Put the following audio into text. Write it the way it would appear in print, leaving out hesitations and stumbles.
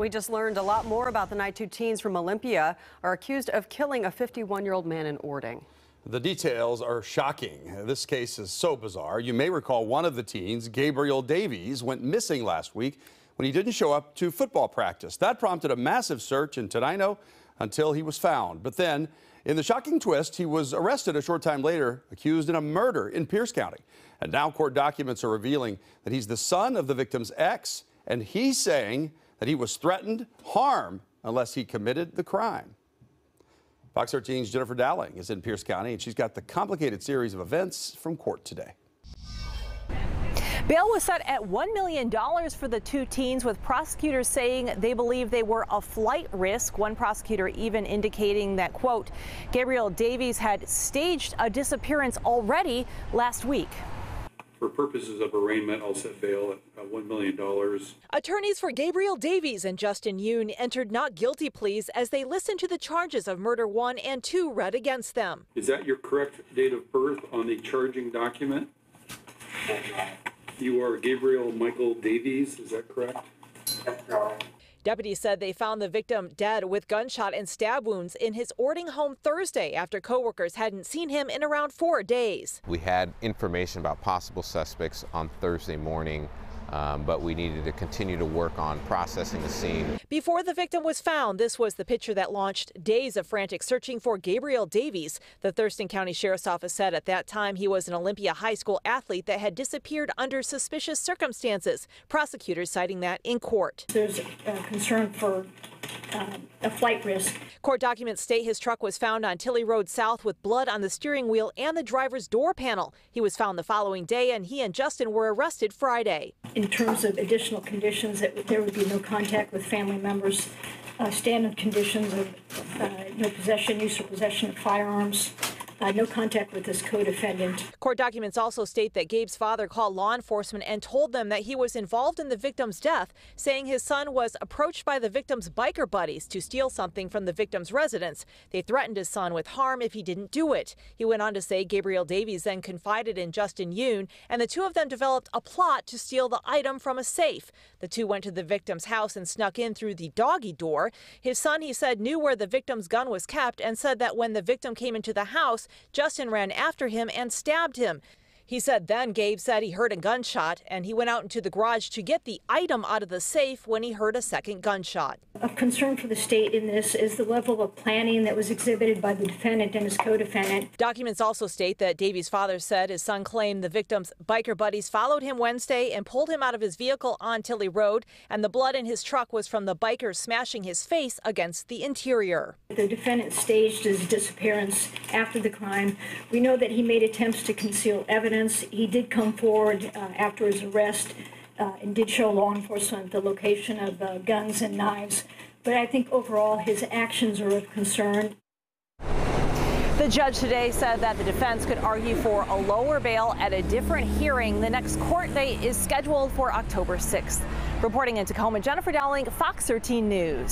We just learned a lot more about the night two teens from Olympia are accused of killing a 51-year-old man in Orting. The details are shocking. This case is so bizarre. You may recall one of the teens, Gabriel Davies, went missing last week when he didn't show up to football practice. That prompted a massive search in Tenino until he was found. But then, in the shocking twist, he was arrested a short time later, accused in a murder in Pierce County. And now court documents are revealing that he's the son of the victim's ex, and he's saying that he was threatened harm unless he committed the crime. Fox 13's Jennifer Dowling is in Pierce County, and she's got the complicated series of events from court today. Bail was set at $1 million for the two teens, with prosecutors saying they believe they were a flight risk. One prosecutor even indicating that, quote, Gabriel Davies had staged a disappearance already last week. For purposes of arraignment, I'll set bail at $1 million. Attorneys for Gabriel Davies and Justin Yoon entered not guilty pleas as they listened to the charges of murder 1 and 2 read against them. Is that your correct date of birth on the charging document? You are Gabriel Michael Davies, is that correct? That's right. Deputies said they found the victim dead with gunshot and stab wounds in his Orting home Thursday after coworkers hadn't seen him in around 4 days. We had information about possible suspects on Thursday morning, but we needed to continue to work on processing the scene. Before the victim was found, this was the picture that launched days of frantic searching for Gabriel Davies. The Thurston County Sheriff's Office said at that time he was an Olympia High School athlete that had disappeared under suspicious circumstances. Prosecutors citing that in court. There's concern for a flight risk. Court documents state his truck was found on Tilley Road South with blood on the steering wheel and the driver's door panel. He was found the following day, and he and Justin were arrested Friday. In terms of additional conditions, there would be no contact with family members, standard conditions of no possession, use or possession of firearms, no contact with his co-defendant. Court documents also state that Gabe's father called law enforcement and told them that he was involved in the victim's death, saying his son was approached by the victim's biker buddies to steal something from the victim's residence. They threatened his son with harm if he didn't do it. He went on to say Gabriel Davies then confided in Justin Yoon, and the two of them developed a plot to steal the item from a safe. The two went to the victim's house and snuck in through the doggy door. His son, he said, knew where the victim's gun was kept and said that when the victim came into the house, Justin ran after him and stabbed him. He said then Gabe said he heard a gunshot and he went out into the garage to get the item out of the safe when he heard a second gunshot. Of concern for the state in this is the level of planning that was exhibited by the defendant and his co-defendant. Documents also state that Davies' father said his son claimed the victim's biker buddies followed him Wednesday and pulled him out of his vehicle on Tilley Road, and the blood in his truck was from the bikers smashing his face against the interior. The defendant staged his disappearance after the crime. We know that he made attempts to conceal evidence. He did come forward after his arrest and did show law enforcement the location of guns and knives. But I think overall his actions are of concern. The judge today said that the defense could argue for a lower bail at a different hearing. The next court date is scheduled for October 6th. Reporting in Tacoma, Jennifer Dowling, Fox 13 News.